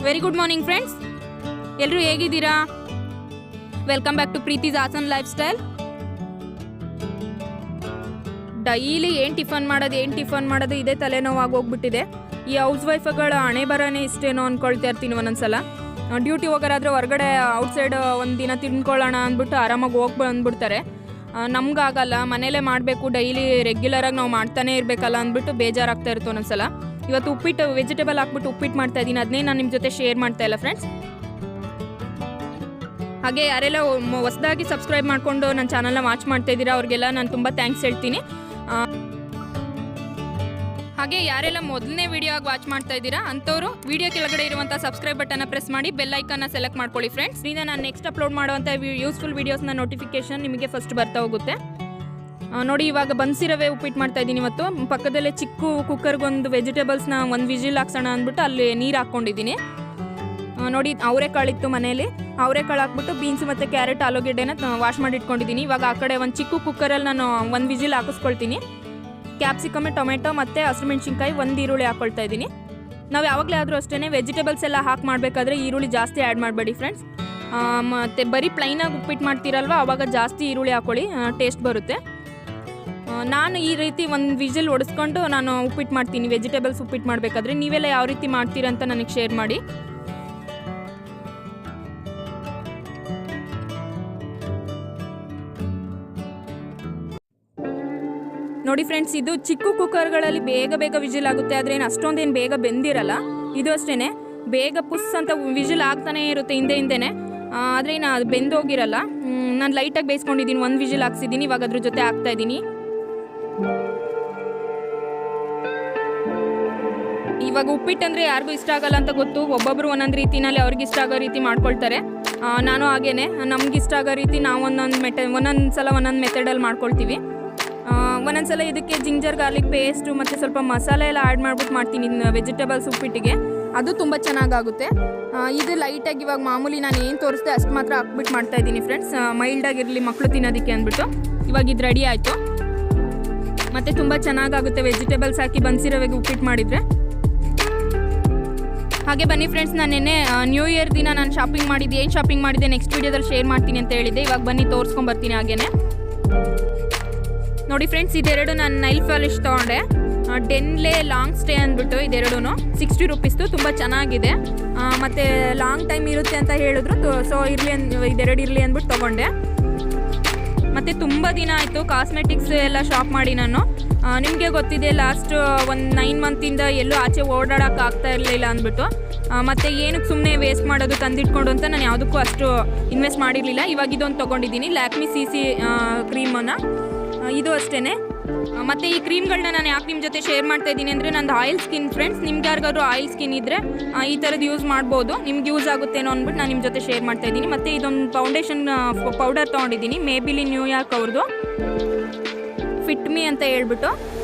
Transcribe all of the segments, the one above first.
Very good morning friends, ಎಲ್ಲರೂ ಹೇಗಿದ್ದೀರಾ? Welcome back to Preethi's ಆಸನ್ ಲೈಫ್ ಸ್ಟೈಲ್. ಡೈಲಿ ಏನು ಟಿಫನ್ ಮಾಡೋದು ಇದೇ ತಲೆನೋವಾಗಿ ಹೋಗ್ಬಿಟ್ಟಿದೆ. ಈ ಹೌಸ್ ವೈಫ್ಗಳ ಹಣೆ ಬರನೇ ಇಷ್ಟೇನೋ ಅಂದ್ಕೊಳ್ತಾ ಇರ್ತೀನಿ ಒಂದೊಂದ್ಸಲ. ಡ್ಯೂಟಿ ಹೋಗೋರಾದ್ರೆ ಹೊರಗಡೆ ಔಟ್ಸೈಡ್ ಒಂದು ದಿನ ತಿನ್ಕೊಳ್ಳೋಣ ಅಂದ್ಬಿಟ್ಟು ಆರಾಮಾಗಿ ಹೋಗಿ ಬಂದ್ಬಿಡ್ತಾರೆ. ನಮ್ಗಾಗಲ್ಲ, ಮನೇಲೇ ಮಾಡಬೇಕು, ಡೈಲಿ ರೆಗ್ಯುಲರಾಗಿ ನಾವು ಮಾಡ್ತಾನೆ ಇರಬೇಕಲ್ಲ ಅಂದ್ಬಿಟ್ಟು ಬೇಜಾರಾಗ್ತಾ ಇರುತ್ತೆ ಒಂದೊಂದ್ಸಲ. ಇವತ್ತು ಉಪ್ಪಿಟ್ಟು ವೆಜಿಟೇಬಲ್ ಹಾಕ್ಬಿಟ್ಟು ಉಪ್ಪಿಟ್ಟು ಮಾಡ್ತಾ ಇದ್ದೀನಿ, ಅದನ್ನೇ ನಾನು ನಿಮ್ಮ ಜೊತೆ ಶೇರ್ ಮಾಡ್ತಾ ಇಲ್ಲ ಫ್ರೆಂಡ್ಸ್. ಹಾಗೆ ಯಾರೆಲ್ಲ ಹೊಸದಾಗಿ ಸಬ್ಸ್ಕ್ರೈಬ್ ಮಾಡಿಕೊಂಡು ನನ್ನ ಚಾನಲ್ನ ವಾಚ್ ಮಾಡ್ತಾ ಇದ್ದೀರಾ ಅವ್ರಿಗೆಲ್ಲ ನಾನು ತುಂಬ ಥ್ಯಾಂಕ್ಸ್ ಹೇಳ್ತೀನಿ. ಹಾಗೆ ಯಾರೆಲ್ಲ ಮೊದಲನೇ ವಿಡಿಯೋಗೆ ವಾಚ್ ಮಾಡ್ತಾ ಇದ್ದೀರಾ ಅಂಥವ್ರು ವಿಡಿಯೋ ಕೆಳಗಡೆ ಇರುವಂಥ ಸಬ್ಸ್ಕ್ರೈಬ್ ಬಟನ್ನ ಪ್ರೆಸ್ ಮಾಡಿ ಬೆಲ್ ಐಕನ್ನ ಸೆಲೆಕ್ಟ್ ಮಾಡ್ಕೊಳ್ಳಿ ಫ್ರೆಂಡ್ಸ್. ಇದರಿಂದ ನಾನು ನೆಕ್ಸ್ಟ್ ಅಪ್ಲೋಡ್ ಮಾಡುವಂಥ ಯೂಸ್ಫುಲ್ ವೀಡಿಯೋಸ್ನ ನೋಟಿಫಿಕೇಶನ್ ನಿಮಗೆ ಫಸ್ಟ್ ಬರ್ತಾ ಹೋಗುತ್ತೆ. ನೋಡಿ, ಇವಾಗ ಬನ್ಸಿರವೆ ಉಪ್ಪಿಟ್ಟು ಮಾಡ್ತಾ ಇದ್ದೀನಿ. ಇವತ್ತು ಪಕ್ಕದಲ್ಲೇ ಚಿಕ್ಕ ಕುಕ್ಕರ್ಗೊಂದು ವೆಜಿಟೇಬಲ್ಸ್ನ ಒಂದು ವಿಜಿಲ್ ಹಾಕ್ಸೋಣ ಅಂದ್ಬಿಟ್ಟು ಅಲ್ಲಿ ನೀರು ಹಾಕ್ಕೊಂಡಿದ್ದೀನಿ. ನೋಡಿ, ಅವರೆಕಾಳಿತ್ತು ಮನೇಲಿ, ಅವರೆಕಾಳು ಹಾಕ್ಬಿಟ್ಟು ಬೀನ್ಸ್ ಮತ್ತು ಕ್ಯಾರೆಟ್ ಆಲೂಗೆಡ್ಡೆನ ವಾಶ್ ಮಾಡಿ ಇಟ್ಕೊಂಡಿದ್ದೀನಿ. ಇವಾಗ ಆ ಕಡೆ ಒಂದು ಚಿಕ್ಕ ಕುಕ್ಕರಲ್ಲಿ ನಾನು ಒಂದು ವಿಜಿಲ್ ಹಾಕಿಸ್ಕೊಳ್ತೀನಿ. ಕ್ಯಾಪ್ಸಿಕಮ್, ಟೊಮೆಟೊ ಮತ್ತು ಹಸಿಮೆಣ್ಸಿನ್ಕಾಯಿ, ಒಂದು ಈರುಳ್ಳಿ ಹಾಕ್ಕೊಳ್ತಾ ಇದ್ದೀನಿ. ನಾವು ಯಾವಾಗಲೇ ಆದರೂ ಅಷ್ಟೇ ವೆಜಿಟೇಬಲ್ಸ್ ಎಲ್ಲ ಹಾಕಿ ಮಾಡಬೇಕಾದ್ರೆ ಈರುಳ್ಳಿ ಜಾಸ್ತಿ ಆ್ಯಡ್ ಮಾಡಬೇಡಿ ಫ್ರೆಂಡ್ಸ್. ಮತ್ತು ಬರೀ ಪ್ಲೈನಾಗಿ ಉಪ್ಪಿಟ್ಟು ಮಾಡ್ತೀರಲ್ವ ಆವಾಗ ಜಾಸ್ತಿ ಈರುಳ್ಳಿ ಹಾಕ್ಕೊಳ್ಳಿ, ಟೇಸ್ಟ್ ಬರುತ್ತೆ. ನಾನು ಈ ರೀತಿ ಒಂದು ವಿಜಿಲ್ ಹೊಡೆಸ್ಕೊಂಡು ನಾನು ಉಪ್ಪಿಟ್ಟು ಮಾಡ್ತೀನಿ ವೆಜಿಟೇಬಲ್ಸ್ ಉಪ್ಪಿಟ್ಟು ಮಾಡಬೇಕಾದ್ರೆ. ನೀವೆಲ್ಲ ಯಾವ ರೀತಿ ಮಾಡ್ತೀರಾ ಅಂತ ನನಗೆ ಶೇರ್ ಮಾಡಿ. ನೋಡಿ ಫ್ರೆಂಡ್ಸ್, ಇದು ಚಿಕ್ಕ ಕುಕ್ಕರ್ಗಳಲ್ಲಿ ಬೇಗ ವಿಜಿಲ್ ಆಗುತ್ತೆ, ಆದರೆ ಏನು ಅಷ್ಟೊಂದೇನು ಬೇಗ ಬೆಂದಿರಲ್ಲ. ಇದು ಅಷ್ಟೇ ಬೇಗ ಪುಸ್ ಅಂತ ವಿಜಿಲ್ ಆಗ್ತಾನೇ ಇರುತ್ತೆ ಹಿಂದೆನೇ, ಆದರೆ ನಾನು ಅದು ಬೆಂದೋಗಿರಲ್ಲ. ನಾನು ಲೈಟಾಗಿ ಬೇಯಿಸ್ಕೊಂಡಿದ್ದೀನಿ, ಒಂದು ವಿಜಿಲ್ ಹಾಕ್ಸಿದ್ದೀನಿ. ಇವಾಗ ಅದ್ರ ಜೊತೆ ಹಾಕ್ತಾ ಇದ್ದೀನಿ. ಇವಾಗ ಉಪ್ಪಿಟ್ಟಂದರೆ ಯಾರಿಗೂ ಇಷ್ಟ ಆಗಲ್ಲ ಅಂತ ಗೊತ್ತು. ಒಬ್ಬೊಬ್ಬರು ಒಂದೊಂದು ರೀತಿನಲ್ಲಿ ಅವ್ರಿಗೆ ಇಷ್ಟ ಆಗೋ ರೀತಿ ಮಾಡ್ಕೊಳ್ತಾರೆ. ನಾನು ಹಾಗೇನೆ, ನಮ್ಗೆ ಇಷ್ಟ ಆಗೋ ರೀತಿ ನಾವು ಒಂದೊಂದು ಸಲ ಒಂದೊಂದು ಮೆಥಡಲ್ಲಿ ಮಾಡ್ಕೊಳ್ತೀವಿ. ಒಂದೊಂದು ಸಲ ಇದಕ್ಕೆ ಜಿಂಜರ್ ಗಾರ್ಲಿಕ್ ಪೇಸ್ಟು ಮತ್ತು ಸ್ವಲ್ಪ ಮಸಾಲೆ ಎಲ್ಲ ಆ್ಯಡ್ ಮಾಡ್ಬಿಟ್ಟು ಮಾಡ್ತೀನಿ ವೆಜಿಟೇಬಲ್ಸ್ ಉಪ್ಪಿಟ್ಟಿಗೆ, ಅದು ತುಂಬ ಚೆನ್ನಾಗಾಗುತ್ತೆ. ಇದು ಲೈಟಾಗಿ ಇವಾಗ ಮಾಮೂಲಿ ನಾನು ಏನು ತೋರಿಸ್ದೆ ಅಷ್ಟು ಮಾತ್ರ ಹಾಕ್ಬಿಟ್ಟು ಮಾಡ್ತಾಯಿದ್ದೀನಿ ಫ್ರೆಂಡ್ಸ್, ಮೈಲ್ಡಾಗಿರಲಿ ಮಕ್ಕಳು ತಿನ್ನೋದಕ್ಕೆ ಅಂದ್ಬಿಟ್ಟು. ಇವಾಗ ಇದು ರೆಡಿ ಆಯಿತು, ಮತ್ತು ತುಂಬ ಚೆನ್ನಾಗಾಗುತ್ತೆ ವೆಜಿಟೇಬಲ್ಸ್ ಹಾಕಿ ಬನ್ಸಿರವೆಗೆ ಉಪ್ಪಿಟ್ಟು ಮಾಡಿದರೆ. ಹಾಗೆ ಬನ್ನಿ ಫ್ರೆಂಡ್ಸ್, ನಾನು ನೆನ್ನೆ ನ್ಯೂ ಇಯರ್ ದಿನ ನಾನು ಶಾಪಿಂಗ್ ಮಾಡಿದ್ದೆ. ಏನು ಶಾಪಿಂಗ್ ಮಾಡಿದ್ದೆ ನೆಕ್ಸ್ಟ್ ವೀಡಿಯೋದಲ್ಲಿ ಶೇರ್ ಮಾಡ್ತೀನಿ ಅಂತ ಹೇಳಿದ್ದೆ. ಇವಾಗ ಬನ್ನಿ ತೋರಿಸ್ಕೊಂಬರ್ತೀನಿ. ಹಾಗೇನೆ ನೋಡಿ ಫ್ರೆಂಡ್ಸ್, ಇದೆರಡು ನಾನು ನೈಲ್ ಪಾಲಿಶ್ ತೊಗೊಂಡೆ, ಡೆನ್ಲೆ ಲಾಂಗ್ ಸ್ಟೇ ಅಂದ್ಬಿಟ್ಟು. ಇದೆರಡೂ 60 ರೂಪೀಸ್ದು, ತುಂಬ ಚೆನ್ನಾಗಿದೆ ಮತ್ತು ಲಾಂಗ್ ಟೈಮ್ ಇರುತ್ತೆ ಅಂತ ಹೇಳಿದ್ರು. ಸೊ ಇದೆರಡು ಇರಲಿ ಅಂದ್ಬಿಟ್ಟು ತೊಗೊಂಡೆ. ಮತ್ತು ತುಂಬ ದಿನ ಆಯಿತು ಕಾಸ್ಮೆಟಿಕ್ಸ್ ಎಲ್ಲ ಶಾಪ್ ಮಾಡಿ ನಾನು. ನಿಮಗೆ ಗೊತ್ತಿದೆ, ಲಾಸ್ಟ್ ಒಂದು 9 ಮಂತಿಂದ ಎಲ್ಲೂ ಆಚೆ ಓಡಾಡೋಕೆ ಆಗ್ತಾ ಇರಲಿಲ್ಲ ಅಂದ್ಬಿಟ್ಟು. ಮತ್ತು ಏನಕ್ಕೆ ಸುಮ್ಮನೆ ವೇಸ್ಟ್ ಮಾಡೋದು ತಂದಿಟ್ಕೊಂಡು ಅಂತ ನಾನು ಯಾವುದಕ್ಕೂ ಅಷ್ಟು ಇನ್ವೆಸ್ಟ್ ಮಾಡಿರಲಿಲ್ಲ. ಇವಾಗ ಇದೊಂದು ತೊಗೊಂಡಿದ್ದೀನಿ, ಲ್ಯಾಕ್ಮಿ CC ಕ್ರೀಮನ್ನು. ಇದು ಅಷ್ಟೇ. ಮತ್ತು ಈ ಕ್ರೀಮ್ಗಳನ್ನ ನಾನು ಯಾಕೆ ನಿಮ್ಮ ಜೊತೆ ಶೇರ್ ಮಾಡ್ತಾ ಇದ್ದೀನಿ ಅಂದರೆ, ನಂದು ಆಯಿಲ್ ಸ್ಕಿನ್ ಫ್ರೆಂಡ್ಸ್. ನಿಮ್ಗೆ ಯಾರಿಗಾದ್ರು ಆಯಿಲ್ ಸ್ಕಿನ್ ಇದ್ದರೆ ಈ ಥರದ್ದು ಯೂಸ್ ಮಾಡ್ಬೋದು, ನಿಮ್ಗೆ ಯೂಸ್ ಆಗುತ್ತೇನೋ ಅಂದ್ಬಿಟ್ಟು ನಾನು ನಿಮ್ಮ ಜೊತೆ ಶೇರ್ ಮಾಡ್ತಾ ಇದ್ದೀನಿ. ಮತ್ತು ಇದೊಂದು ಫೌಂಡೇಶನ್ ಪೌಡರ್ ತೊಗೊಂಡಿದ್ದೀನಿ, ಮೇಬಿಲಿನ್ ನ್ಯೂಯಾರ್ಕ್ ಅವ್ರದ್ದು, ಫಿಟ್ ಮೀ ಅಂತ ಹೇಳ್ಬಿಟ್ಟು.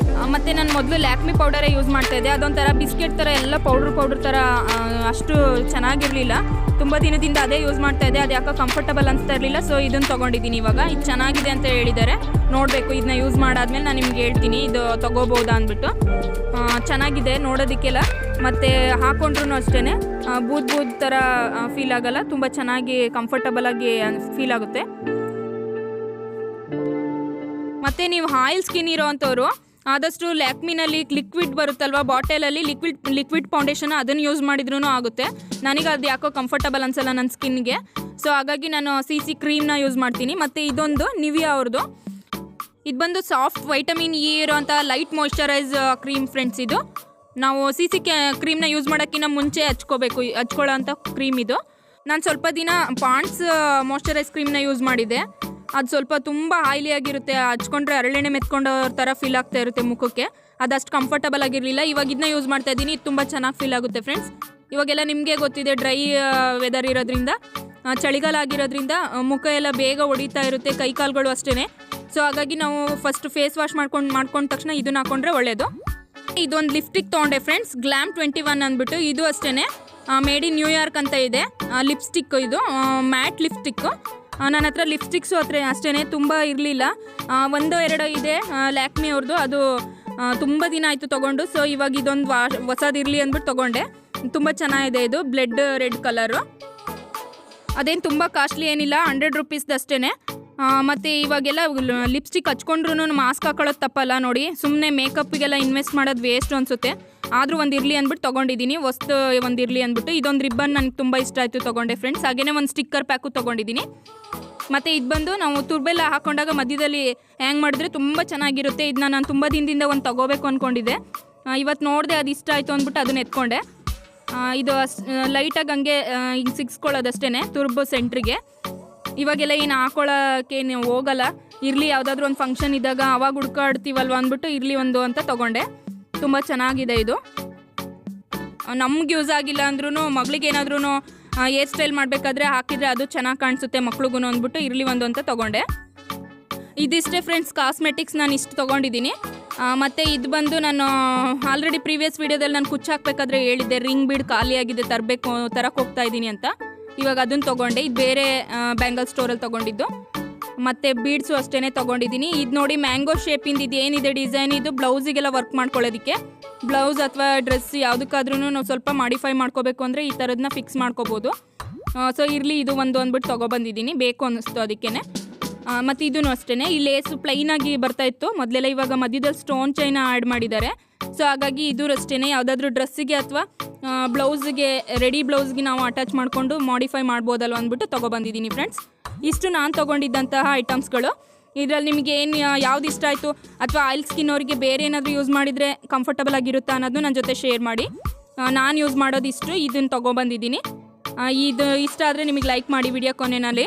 ಮತ್ತು ನಾನು ಮೊದಲು ಲ್ಯಾಕ್ಮಿ ಪೌಡರೇ ಯೂಸ್ ಮಾಡ್ತಾಯಿದ್ದೆ, ಅದೊಂಥರ ಬಿಸ್ಕೆಟ್ ಥರ ಎಲ್ಲ ಪೌಡ್ರ್ ಥರ ಅಷ್ಟು ಚೆನ್ನಾಗಿರಲಿಲ್ಲ. ತುಂಬ ದಿನದಿಂದ ಅದೇ ಯೂಸ್ ಮಾಡ್ತಾಯಿದ್ದೆ, ಅದು ಯಾಕೋ ಕಂಫರ್ಟಬಲ್ ಅನಿಸ್ತಾ ಇರಲಿಲ್ಲ. ಸೊ ಇದನ್ನು ತೊಗೊಂಡಿದ್ದೀನಿ ಇವಾಗ. ಇದು ಚೆನ್ನಾಗಿದೆ ಅಂತ ಹೇಳಿದ್ದಾರೆ, ನೋಡಬೇಕು. ಇದನ್ನ ಯೂಸ್ ಮಾಡಾದ್ಮೇಲೆ ನಾನು ನಿಮ್ಗೆ ಹೇಳ್ತೀನಿ ಇದು ತೊಗೋಬೋದಾ ಅಂದ್ಬಿಟ್ಟು. ಚೆನ್ನಾಗಿದೆ ನೋಡೋದಕ್ಕೆಲ್ಲ, ಮತ್ತು ಹಾಕ್ಕೊಂಡ್ರೂ ಅಷ್ಟೇ ಬೂದ್ ಥರ ಫೀಲ್ ಆಗೋಲ್ಲ, ತುಂಬ ಚೆನ್ನಾಗಿ ಕಂಫರ್ಟಬಲಾಗಿ ಫೀಲ್ ಆಗುತ್ತೆ. ಮತ್ತು ನೀವು ಆಯಿಲ್ ಸ್ಕಿನ್ ಇರೋ ಅಂಥವ್ರು ಆದಷ್ಟು ಲ್ಯಾಕ್ಮಿನಲ್ಲಿ ಲಿಕ್ವಿಡ್ ಬರುತ್ತಲ್ವ, ಬಾಟಲಲ್ಲಿ ಲಿಕ್ವಿಡ್ ಫೌಂಡೇಶನ್, ಅದನ್ನು ಯೂಸ್ ಮಾಡಿದ್ರೂ ಆಗುತ್ತೆ. ನನಗೆ ಅದು ಯಾಕೋ ಕಂಫರ್ಟಬಲ್ ಅನ್ಸಲ್ಲ ನನ್ನ ಸ್ಕಿನ್ಗೆ. ಸೊ ಹಾಗಾಗಿ ನಾನು CC ಕ್ರೀಮ್ನ ಯೂಸ್ ಮಾಡ್ತೀನಿ. ಮತ್ತು ಇದೊಂದು ನಿವಿಯಾ ಅವ್ರದ್ದು, ಇದು ಬಂದು ಸಾಫ್ಟ್ ವೈಟಮಿನ್ E ಇರೋಂಥ ಲೈಟ್ ಮಾಯ್ಶ್ಚರೈಸ್ ಕ್ರೀಮ್ ಫ್ರೆಂಡ್ಸ್. ಇದು ನಾವು CC ಕ್ರೀಮ್ನ ಯೂಸ್ ಮಾಡೋಕ್ಕಿಂತ ಮುಂಚೆ ಹಚ್ಕೊಳ್ಳೋ ಅಂಥ ಕ್ರೀಮ್ ಇದು. ನಾನು ಸ್ವಲ್ಪ ದಿನ ಪಾಂಡ್ಸ್ ಮಾಯ್ಶ್ಚರೈಸ್ ಕ್ರೀಮ್ನ ಯೂಸ್ ಮಾಡಿದ್ದೆ, ಅದು ಸ್ವಲ್ಪ ತುಂಬ ಆಯಿಲಿ ಆಗಿರುತ್ತೆ, ಹಚ್ಕೊಂಡ್ರೆ ಹರಳೆಣ್ಣೆ ಮೆತ್ಕೊಂಡೋ ಥರ ಫೀಲ್ ಆಗ್ತಾ ಇರುತ್ತೆ ಮುಖಕ್ಕೆ, ಅದಷ್ಟು ಕಂಫರ್ಟಬಲ್ ಆಗಿರಲಿಲ್ಲ. ಇವಾಗ ಇದನ್ನ ಯೂಸ್ ಮಾಡ್ತಾ ಇದ್ದೀನಿ, ಇದು ತುಂಬ ಚೆನ್ನಾಗಿ ಫೀಲ್ ಆಗುತ್ತೆ ಫ್ರೆಂಡ್ಸ್. ಇವಾಗೆಲ್ಲ ನಿಮಗೆ ಗೊತ್ತಿದೆ, ಡ್ರೈ ವೆದರ್ ಇರೋದ್ರಿಂದ, ಚಳಿಗಾಲ ಆಗಿರೋದ್ರಿಂದ ಮುಖ ಎಲ್ಲ ಬೇಗ ಹೊಡಿತಾ ಇರುತ್ತೆ, ಕೈ ಕಾಲುಗಳು ಅಷ್ಟೇ. ಸೊ ಹಾಗಾಗಿ ನಾವು ಫಸ್ಟ್ ಫೇಸ್ ವಾಶ್ ಮಾಡ್ಕೊಂಡ ತಕ್ಷಣ ಇದನ್ನ ಹಾಕೊಂಡ್ರೆ ಒಳ್ಳೆಯದು. ಇದೊಂದು ಲಿಪ್ಸ್ಟಿಕ್ ತೊಗೊಂಡೆ ಫ್ರೆಂಡ್ಸ್, ಗ್ಲಾಮ್ 21 ಅಂದ್ಬಿಟ್ಟು. ಇದು ಅಷ್ಟೇ ಮೇಡ್ ಇನ್ ನ್ಯೂಯಾರ್ಕ್ ಅಂತ ಇದೆ ಲಿಪ್ಸ್ಟಿಕ್ಕು. ಇದು ಮ್ಯಾಟ್ ಲಿಪ್ಸ್ಟಿಕ್ಕು. ನನ್ನ ಹತ್ರ ಲಿಪ್ಸ್ಟಿಕ್ಸು ಅಷ್ಟೇ ತುಂಬ ಇರಲಿಲ್ಲ, 1-2 ಇದೆ ಲ್ಯಾಕ್ಮಿ ಅವ್ರದ್ದು. ಅದು ತುಂಬ ದಿನ ಆಯಿತು ತೊಗೊಂಡು. ಸೊ ಇವಾಗ ಇದೊಂದು ಹೊಸದಿರಲಿ ಅಂದ್ಬಿಟ್ಟು ತೊಗೊಂಡೆ. ತುಂಬ ಚೆನ್ನಾಗಿದೆ ಇದು ಬ್ಲೆಡ್ ರೆಡ್ ಕಲರು. ಅದೇನು ತುಂಬ ಕಾಸ್ಟ್ಲಿ ಏನಿಲ್ಲ, 100 ರುಪೀಸ್ದಷ್ಟೇ. ಮತ್ತು ಇವಾಗೆಲ್ಲ ಲಿಪ್ಸ್ಟಿಕ್ ಹಚ್ಕೊಂಡ್ರೂ ಮಾಸ್ಕ್ ಹಾಕೊಳ್ಳೋದು ತಪ್ಪಲ್ಲ ನೋಡಿ. ಸುಮ್ಮನೆ ಮೇಕಪ್ಪಿಗೆಲ್ಲ ಇನ್ವೆಸ್ಟ್ ಮಾಡೋದು ವೇಸ್ಟ್ ಅನಿಸುತ್ತೆ. ಆದರೂ ಒಂದು ಇರಲಿ ಅಂದ್ಬಿಟ್ಟು ತೊಗೊಂಡಿದ್ದೀನಿ, ವಸ್ತು ಒಂದು ಇರಲಿ ಅಂದ್ಬಿಟ್ಟು. ಇದೊಂದು ರಿಬ್ಬನ್ ನನಗೆ ತುಂಬ ಇಷ್ಟ ಆಯಿತು, ತೊಗೊಂಡೆ ಫ್ರೆಂಡ್ಸ್. ಹಾಗೆಯೇ ಒಂದು ಸ್ಟಿಕ್ಕರ್ ಪ್ಯಾಕು ತೊಗೊಂಡಿದ್ದೀನಿ. ಮತ್ತು ಇದು ಬಂದು ನಾವು ತುರ್ಬೆಲ್ಲ ಹಾಕೊಂಡಾಗ ಮಧ್ಯದಲ್ಲಿ ಹ್ಯಾಂಗ್ ಮಾಡಿದ್ರೆ ತುಂಬ ಚೆನ್ನಾಗಿರುತ್ತೆ. ಇದನ್ನ ನಾನು ತುಂಬ ದಿನದಿಂದ ಒಂದು ತೊಗೋಬೇಕು ಅಂದ್ಕೊಂಡಿದ್ದೆ. ಇವತ್ತು ನೋಡಿದೆ, ಅದು ಇಷ್ಟ ಆಯಿತು ಅಂದ್ಬಿಟ್ಟು ಅದನ್ನ ಎತ್ಕೊಂಡೆ. ಇದು ಲೈಟಾಗಿ ಹಂಗೆ ಹಿಂಗೆ ಸಿಕ್ಸ್ಕೊಳ್ಳೋದಷ್ಟೇ ತುರ್ಬು ಸೆಂಟ್ರಿಗೆ. ಇವಾಗೆಲ್ಲ ಏನು ಹಾಕೊಳ್ಳೋಕ್ಕೆ ನೀವು ಹೋಗಲ್ಲ, ಇರಲಿ ಯಾವುದಾದ್ರೂ ಒಂದು ಫಂಕ್ಷನ್ ಇದ್ದಾಗ ಅವಾಗ ಹುಡ್ಕಾಡ್ತೀವಲ್ವ ಅಂದ್ಬಿಟ್ಟು ಇರಲಿ ಒಂದು ಅಂತ ತೊಗೊಂಡೆ. ತುಂಬ ಚೆನ್ನಾಗಿದೆ ಇದು. ನಮ್ಗೆ ಯೂಸ್ ಆಗಿಲ್ಲ ಅಂದ್ರೂ ಮಗಳಿಗೆ ಏನಾದ್ರೂ ಹೇರ್ ಸ್ಟೈಲ್ ಮಾಡಬೇಕಾದ್ರೆ ಹಾಕಿದರೆ ಅದು ಚೆನ್ನಾಗಿ ಕಾಣಿಸುತ್ತೆ ಮಕ್ಳಿಗೂ ಅಂದ್ಬಿಟ್ಟು ಇರಲಿ ಒಂದು ಅಂತ ತೊಗೊಂಡೆ. ಇದಿಷ್ಟೇ ಫ್ರೆಂಡ್ಸ್ ಕಾಸ್ಮೆಟಿಕ್ಸ್ ನಾನು ಇಷ್ಟು ತೊಗೊಂಡಿದ್ದೀನಿ. ಮತ್ತು ಇದು ಬಂದು ನಾನು ಆಲ್ರೆಡಿ ಪ್ರೀವಿಯಸ್ ವೀಡಿಯೋದಲ್ಲಿ ನಾನು ಕುಚ್ಚು ಹಾಕಬೇಕಾದ್ರೆ ಹೇಳಿದ್ದೆ, ರಿಂಗ್ ಬೀಡ್ ಖಾಲಿಯಾಗಿದೆ, ತರಕ್ಕೆ ಹೋಗ್ತಾ ಇದ್ದೀನಿ ಅಂತ. ಇವಾಗ ಅದನ್ನು ತೊಗೊಂಡೆ. ಇದು ಬೇರೆ ಬ್ಯಾಂಗಲ್ ಸ್ಟೋರಲ್ಲಿ ತೊಗೊಂಡಿದ್ದು. ಮತ್ತು ಬೀಡ್ಸು ಅಷ್ಟೇ ತೊಗೊಂಡಿದ್ದೀನಿ. ಇದು ನೋಡಿ ಮ್ಯಾಂಗೋ ಶೇಪಿಂದ ಇದು ಏನಿದೆ ಡಿಸೈನ್, ಇದು ಬ್ಲೌಸಿಗೆಲ್ಲ ವರ್ಕ್ ಮಾಡ್ಕೊಳ್ಳೋದಕ್ಕೆ. ಬ್ಲೌಸ್ ಅಥವಾ ಡ್ರೆಸ್ ಯಾವುದಕ್ಕಾದ್ರೂ ನಾವು ಸ್ವಲ್ಪ ಮಾಡಿಫೈ ಮಾಡ್ಕೋಬೇಕು ಅಂದರೆ ಈ ಥರದನ್ನ ಫಿಕ್ಸ್ ಮಾಡ್ಕೋಬೋದು. ಸೊ ಇರಲಿ ಇದು ಒಂದು ಅಂದ್ಬಿಟ್ಟು ತೊಗೊಬಂದಿದ್ದೀನಿ, ಬೇಕು ಅನ್ನಿಸ್ತು ಅದಕ್ಕೇ. ಮತ್ತು ಇದೂ ಅಷ್ಟೇ, ಈ ಲೇಸು ಪ್ಲೈನಾಗಿ ಬರ್ತಾಯಿತ್ತು ಮೊದಲೆಲ್ಲ, ಇವಾಗ ಮಧ್ಯದಲ್ಲಿ ಸ್ಟೋನ್ ಚೈನ ಆ್ಯಡ್ ಮಾಡಿದ್ದಾರೆ. ಸೊ ಹಾಗಾಗಿ ಇದು ಅಷ್ಟೇ, ಯಾವುದಾದ್ರೂ ಡ್ರೆಸ್ಸಿಗೆ ಅಥವಾ ಬ್ಲೌಸ್ಗೆ, ರೆಡಿ ಬ್ಲೌಸ್ಗೆ ನಾವು ಅಟ್ಯಾಚ್ ಮಾಡಿಕೊಂಡು ಮಾಡಿಫೈ ಮಾಡ್ಬೋದಲ್ವ ಅಂದ್ಬಿಟ್ಟು ತೊಗೊಬಂದಿದ್ದೀನಿ ಫ್ರೆಂಡ್ಸ್. ಇಷ್ಟು ನಾನು ತೊಗೊಂಡಿದ್ದಂತಹ ಐಟಮ್ಸ್ಗಳು. ಇದರಲ್ಲಿ ನಿಮಗೆ ಏನು ಯಾವ್ದು ಇಷ್ಟ ಆಯಿತು, ಅಥವಾ ಆಯಿಲ್ ಸ್ಕಿನ್ ಅವರಿಗೆ ಬೇರೆ ಏನಾದರೂ ಯೂಸ್ ಮಾಡಿದರೆ ಕಂಫರ್ಟಬಲ್ ಆಗಿರುತ್ತಾ ಅನ್ನೋದು ನನ್ನ ಜೊತೆ ಶೇರ್ ಮಾಡಿ. ನಾನು ಯೂಸ್ ಮಾಡೋದು ಇಷ್ಟು, ಇದನ್ನು ತೊಗೊಬಂದಿದ್ದೀನಿ. ಇದು ಇಷ್ಟ ಆದರೆ ನಿಮಗೆ ಲೈಕ್ ಮಾಡಿ ವಿಡಿಯೋ ಕೊನೆಯಲ್ಲಿ.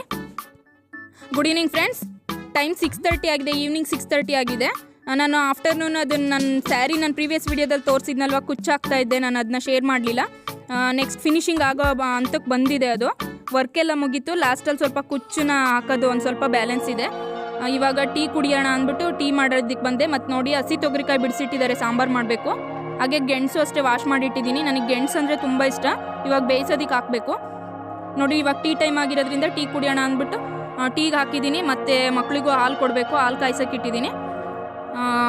ಗುಡ್ ಈವ್ನಿಂಗ್ ಫ್ರೆಂಡ್ಸ್, ಟೈಮ್ 6:30 ಆಗಿದೆ, ಈವ್ನಿಂಗ್ 6:30 ಆಗಿದೆ. ನಾನು ಆಫ್ಟರ್ನೂನ್ ಅದನ್ನು ನನ್ನ ಸ್ಯಾರಿ ನಾನು ಪ್ರೀವಿಯಸ್ ವೀಡಿಯೋದಲ್ಲಿ ತೋರಿಸಿದ್ನಲ್ವ ಕುಚ್ಚು ಹಾಕ್ತಾ ಇದ್ದೆ, ನಾನು ಅದನ್ನ ಶೇರ್ ಮಾಡಲಿಲ್ಲ. ನೆಕ್ಸ್ಟ್ ಫಿನಿಶಿಂಗ್ ಆಗೋ ಹಂತಕ್ಕೆ ಬಂದಿದೆ, ಅದು ವರ್ಕೆಲ್ಲ ಮುಗೀತು. ಲಾಸ್ಟಲ್ಲಿ ಸ್ವಲ್ಪ ಕುಚ್ಚನ್ನ ಹಾಕೋದು ಒಂದು ಸ್ವಲ್ಪ ಬ್ಯಾಲೆನ್ಸ್ ಇದೆ. ಇವಾಗ ಟೀ ಕುಡಿಯೋಣ ಅಂದ್ಬಿಟ್ಟು ಟೀ ಮಾಡೋದಕ್ಕೆ ಬಂದೆ. ಮತ್ತು ನೋಡಿ ಹಸಿ ತೊಗರಿಕಾಯಿ ಬಿಡಿಸಿಟ್ಟಿದ್ದಾರೆ, ಸಾಂಬಾರು ಮಾಡಬೇಕು. ಹಾಗೆ ಗೆಣಸು ಅಷ್ಟೇ ವಾಶ್ ಮಾಡಿಟ್ಟಿದ್ದೀನಿ. ನನಗೆ ಗೆಣಸು ಅಂದರೆ ತುಂಬ ಇಷ್ಟ. ಇವಾಗ ಬೇಯಿಸೋದಕ್ಕೆ ಹಾಕಬೇಕು ನೋಡಿ. ಇವಾಗ ಟೀ ಟೈಮ್ ಆಗಿರೋದ್ರಿಂದ ಟೀ ಕುಡಿಯೋಣ ಅಂದ್ಬಿಟ್ಟು ಟೀಗೆ ಹಾಕಿದ್ದೀನಿ. ಮತ್ತು ಮಕ್ಕಳಿಗೂ ಹಾಲು ಕೊಡಬೇಕು, ಹಾಲು ಕಾಯ್ಸೋಕೆ ಇಟ್ಟಿದ್ದೀನಿ.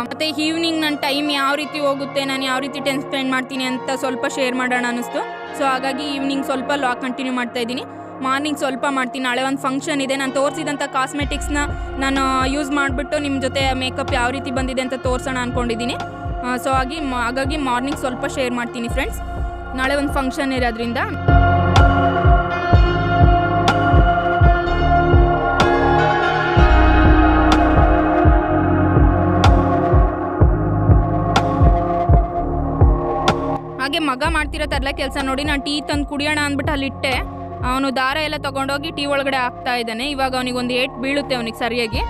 ಮತ್ತು ಈವ್ನಿಂಗ್ ನನ್ನ ಟೈಮ್ ಯಾವ ರೀತಿ ಹೋಗುತ್ತೆ, ನಾನು ಯಾವ ರೀತಿ ಟೈಮ್ ಸ್ಪೆಂಡ್ ಮಾಡ್ತೀನಿ ಅಂತ ಸ್ವಲ್ಪ ಶೇರ್ ಮಾಡೋಣ ಅನ್ನಿಸ್ತು. ಸೊ ಹಾಗಾಗಿ ಈವ್ನಿಂಗ್ ಸ್ವಲ್ಪ ಲಾಗ್ ಕಂಟಿನ್ಯೂ ಮಾಡ್ತಾಯಿದ್ದೀನಿ. ಮಾರ್ನಿಂಗ್ ಸ್ವಲ್ಪ ಮಾಡ್ತೀನಿ. ನಾಳೆ ಒಂದು ಫಂಕ್ಷನ್ ಇದೆ. ನಾನು ತೋರಿಸಿದಂಥ ಕಾಸ್ಮೆಟಿಕ್ಸ್ನ ನಾನು ಯೂಸ್ ಮಾಡಿಬಿಟ್ಟು ನಿಮ್ಮ ಜೊತೆ ಮೇಕಪ್ ಯಾವ ರೀತಿ ಬಂದಿದೆ ಅಂತ ತೋರಿಸೋಣ ಅಂದ್ಕೊಂಡಿದ್ದೀನಿ. ಸೊ ಹಾಗಾಗಿ ಮಾರ್ನಿಂಗ್ ಸ್ವಲ್ಪ ಶೇರ್ ಮಾಡ್ತೀನಿ ಫ್ರೆಂಡ್ಸ್. ನಾಳೆ ಒಂದು ಫಂಕ್ಷನ್ ಇರೋದ್ರಿಂದ. ಹಾಗೆ ಮಗ ಮಾಡ್ತಿರೋ ತರಲೆ ಕೆಲಸ ನೋಡಿ. ನಾನು ಟೀ ತಂದು ಕುಡಿಯೋಣ ಅಂದ್ಬಿಟ್ಟು ಅಲ್ಲಿಟ್ಟೆ. ಅವನು ದಾರ ಎಲ್ಲ ತೊಗೊಂಡೋಗಿ ಟೀ ಒಳಗಡೆ ಹಾಕ್ತಾ ಇದ್ದಾನೆ. ಇವಾಗ ಅವನಿಗೊಂದು 8 ಬೀಳುತ್ತೆ ಅವನಿಗೆ ಸರಿಯಾಗಿ.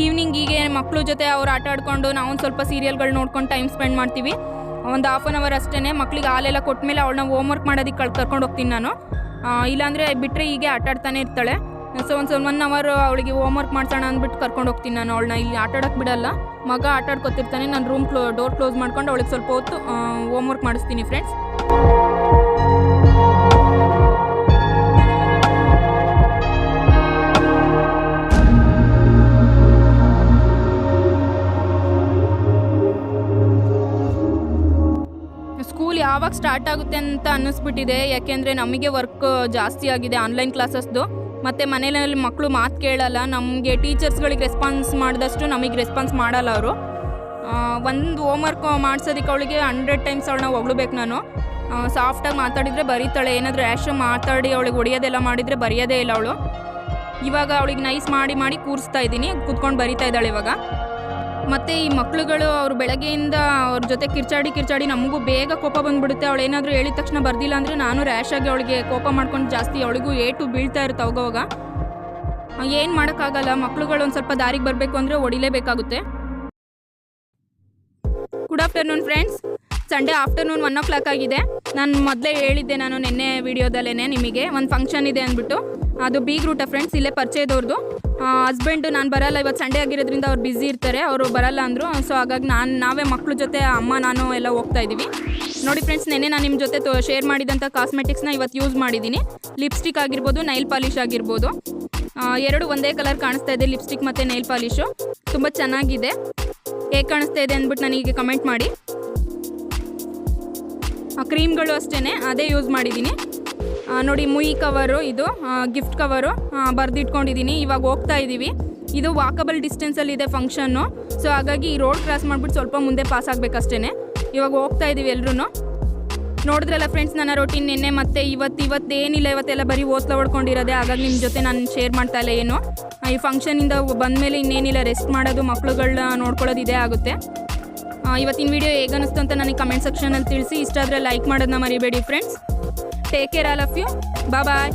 ಈವ್ನಿಂಗ್ ಹೀಗೆ ಮಕ್ಕಳು ಜೊತೆ ಅವ್ರು ಆಟ ಆಡ್ಕೊಂಡು ನಾವು ಒಂದು ಸ್ವಲ್ಪ ಸೀರಿಯಲ್ಗಳು ನೋಡ್ಕೊಂಡು ಟೈಮ್ ಸ್ಪೆಂಡ್ ಮಾಡ್ತೀವಿ. ಒಂದು 1/2 ಅವರ್ ಅಷ್ಟೇ. ಮಕ್ಕಳಿಗೆ ಹಾಲೆಲ್ಲ ಕೊಟ್ಟಮೇಲೆ ಅವಳನ್ನ ಹೋಮ್ವರ್ಕ್ ಮಾಡೋದಕ್ಕೆ ಕರ್ಕೊಂಡು ಹೋಗ್ತೀನಿ ನಾನು. ಇಲ್ಲಾಂದರೆ ಬಿಟ್ಟರೆ ಹೀಗೆ ಆಟ ಆಡ್ತಾನೆ ಇರ್ತಾಳೆ. ಸೊ ಒಂದು 1 ಅವರ್ ಅವಳಿಗೆ ಹೋಮ್ವರ್ಕ್ ಮಾಡ್ಸೋಣ ಅಂದ್ಬಿಟ್ಟು ಕರ್ಕೊಂಡು ಹೋಗ್ತೀನಿ ನಾನು ಅವಳನ್ನ. ಇಲ್ಲಿ ಆಟ ಆಡೋಕ್ಕೆ ಬಿಡಲ್ಲ, ಮಗ ಆಟ ಆಡ್ಕೊತಿರ್ತಾನೆ. ನಾನು ರೂಮ್ ಡೋರ್ ಕ್ಲೋಸ್ ಮಾಡ್ಕೊಂಡು ಅವಳಿಗೆ ಸ್ವಲ್ಪ ಹೊತ್ತು ಹೋಮ್ವರ್ಕ್ ಮಾಡಿಸ್ತೀನಿ ಫ್ರೆಂಡ್ಸ್. ಸ್ಕೂಲ್ ಯಾವಾಗ ಸ್ಟಾರ್ಟ್ ಆಗುತ್ತೆ ಅಂತ ಅನ್ನಿಸ್ಬಿಟ್ಟಿದೆ. ಯಾಕೆಂದರೆ ನಮಗೆ ವರ್ಕ್ ಜಾಸ್ತಿ ಆಗಿದೆ, ಆನ್ಲೈನ್ ಕ್ಲಾಸಸ್ದು. ಮತ್ತು ಮನೇಲಿ ಮಕ್ಕಳು ಮಾತು ಕೇಳಲ್ಲ. ನಮಗೆ ಟೀಚರ್ಸ್ಗಳಿಗೆ ರೆಸ್ಪಾನ್ಸ್ ಮಾಡಿದಷ್ಟು ನಮಗೆ ರೆಸ್ಪಾನ್ಸ್ ಮಾಡಲ್ಲ ಅವರು. ಒಂದು ಹೋಮ್ವರ್ಕ್ ಮಾಡಿಸೋದಕ್ಕೆ ಅವಳಿಗೆ 100 ಟೈಮ್ಸ್ ಅವಳನ್ನ ಹೊಗಳ್ಬೇಕು ನಾನು. ಸಾಫ್ಟಾಗಿ ಮಾತಾಡಿದರೆ ಬರೀತಾಳೆ. ಏನಾದರೂ ರ್ಯಾಶ್ ಮಾತಾಡಿ ಅವಳಿಗೆ ಹೊಡಿಯೋದೆಲ್ಲ ಮಾಡಿದರೆ ಬರೆಯೋದೇ ಇಲ್ಲ ಅವಳು. ಇವಾಗ ಅವಳಿಗೆ ನೈಸ್ ಮಾಡಿ ಕೂರಿಸ್ತಾ ಇದ್ದೀನಿ, ಕೂತ್ಕೊಂಡು ಬರೀತಾ ಇದ್ದಾಳೆ ಇವಾಗ. ಮತ್ತು ಈ ಮಕ್ಕಳುಗಳು ಅವರು ಬೆಳಗ್ಗೆಯಿಂದ ಅವ್ರ ಜೊತೆ ಕಿರ್ಚಾಡಿ ನಮಗೂ ಬೇಗ ಕೋಪ ಬಂದುಬಿಡುತ್ತೆ. ಅವಳು ಏನಾದರೂ ಹೇಳಿದ ತಕ್ಷಣ ಬರ್ದಿಲ್ಲ ಅಂದರೆ ನಾನು ರ್ಯಾಶಾಗಿ ಅವಳಿಗೆ ಕೋಪ ಮಾಡ್ಕೊಂಡು ಜಾಸ್ತಿ ಅವಳಿಗೂ ಏಟು ಬೀಳ್ತಾ ಇರುತ್ತೆ ಅವಾಗವಾಗ. ಏನು ಮಾಡೋಕ್ಕಾಗಲ್ಲ, ಮಕ್ಕಳುಗಳು ಒಂದು ಸ್ವಲ್ಪ ದಾರಿಗೆ ಬರಬೇಕು ಅಂದರೆ ಹೊಡಿಲೇಬೇಕಾಗುತ್ತೆ. Good afternoon friends. Sunday afternoon 1 o'clock ಆಗಿದೆ. ನಾನು ಮೊದಲೇ ಹೇಳಿದ್ದೆ ನಾನು ನಿನ್ನೆ ವೀಡಿಯೋದಲ್ಲೇ ನಿಮಗೆ ಒಂದು ಫಂಕ್ಷನ್ ಇದೆ ಅಂದ್ಬಿಟ್ಟು. ಅದು ಬೀಗ್ ರೂಟ ಫ್ರೆಂಡ್ಸ್, ಇಲ್ಲೇ ಪರಿಚಯದವ್ರದ್ದು. ಹಸ್ಬೆಂಡು ನಾನು ಬರಲ್ಲ, ಇವತ್ತು ಸಂಡೇ ಆಗಿರೋದ್ರಿಂದ ಅವ್ರು ಬ್ಯುಸಿ ಇರ್ತಾರೆ, ಅವರು ಬರಲ್ಲ ಅಂದರು. ಸೊ ಹಾಗಾಗಿ ನಾವೇ ಮಕ್ಕಳ ಜೊತೆ ಅಮ್ಮ ನಾನು ಎಲ್ಲ ಹೋಗ್ತಾ ಇದ್ದೀವಿ. ನೋಡಿ ಫ್ರೆಂಡ್ಸ್, ನೆನ್ನೆ ನಾನು ನಿಮ್ಮ ಜೊತೆ ಶೇರ್ ಮಾಡಿದಂಥ ಕಾಸ್ಮೆಟಿಕ್ಸ್ನ ಇವತ್ತು ಯೂಸ್ ಮಾಡಿದ್ದೀನಿ. ಲಿಪ್ಸ್ಟಿಕ್ ಆಗಿರ್ಬೋದು, ನೈಲ್ ಪಾಲಿಶ್ ಆಗಿರ್ಬೋದು, ಎರಡು ಒಂದೇ ಕಲರ್ ಕಾಣಿಸ್ತಾ ಇದೆ. ಲಿಪ್ಸ್ಟಿಕ್ ಮತ್ತು ನೈಲ್ ಪಾಲಿಶು ತುಂಬ ಚೆನ್ನಾಗಿದೆ. ಹೇಗೆ ಕಾಣಿಸ್ತಾ ಇದೆ ಅಂದ್ಬಿಟ್ಟು ನನಗೆ ಕಮೆಂಟ್ ಮಾಡಿ. ಕ್ರೀಮ್ಗಳು ಅಷ್ಟೇ ಅದೇ ಯೂಸ್ ಮಾಡಿದ್ದೀನಿ. ನೋಡಿ ಮುಯಿ ಕವರು, ಇದು ಗಿಫ್ಟ್ ಕವರು ಬರೆದಿಟ್ಕೊಂಡಿದ್ದೀನಿ. ಇವಾಗ ಹೋಗ್ತಾ ಇದ್ದೀವಿ. ಇದು ವಾಕಬಲ್ ಡಿಸ್ಟೆನ್ಸಲ್ಲಿದೆ ಫಂಕ್ಷನ್ನು. ಸೊ ಹಾಗಾಗಿ ಈ ರೋಡ್ ಕ್ರಾಸ್ ಮಾಡಿಬಿಟ್ಟು ಸ್ವಲ್ಪ ಮುಂದೆ ಪಾಸ್ ಆಗಬೇಕಷ್ಟೇ. ಇವಾಗ ಹೋಗ್ತಾ ಇದ್ದೀವಿ ಎಲ್ಲರೂ. ನೋಡಿದ್ರಲ್ಲ ಫ್ರೆಂಡ್ಸ್ ನನ್ನ ರೊಟೀನ್ ನಿನ್ನೆ ಮತ್ತು ಇವತ್ತೇನಿಲ್ಲ, ಇವತ್ತೆಲ್ಲ ಬರೀ ಓಸ್ಲ ಹೊಡ್ಕೊಂಡಿರೋದೆ. ಹಾಗಾಗಿ ನಿಮ್ಮ ಜೊತೆ ನಾನು ಶೇರ್ ಮಾಡ್ತಾ ಇಲ್ಲ ಏನು. ಈ ಫಂಕ್ಷನಿಂದ ಬಂದಮೇಲೆ ಇನ್ನೇನಿಲ್ಲ, ರೆಸ್ಟ್ ಮಾಡೋದು, ಮಕ್ಳುಗಳನ್ನ ನೋಡ್ಕೊಳ್ಳೋದು ಇದೇ ಆಗುತ್ತೆ. ಇವತ್ತಿನ ವಿಡಿಯೋ ಹೇಗನ್ನಿಸ್ತು ಅಂತ ನನಗೆ ಕಮೆಂಟ್ ಸೆಕ್ಷನಲ್ಲಿ ತಿಳಿಸಿ. ಇಷ್ಟ ಆದರೆ ಲೈಕ್ ಮಾಡೋದನ್ನ ಮರಿಬೇಡಿ friends. Take care all of you. Bye.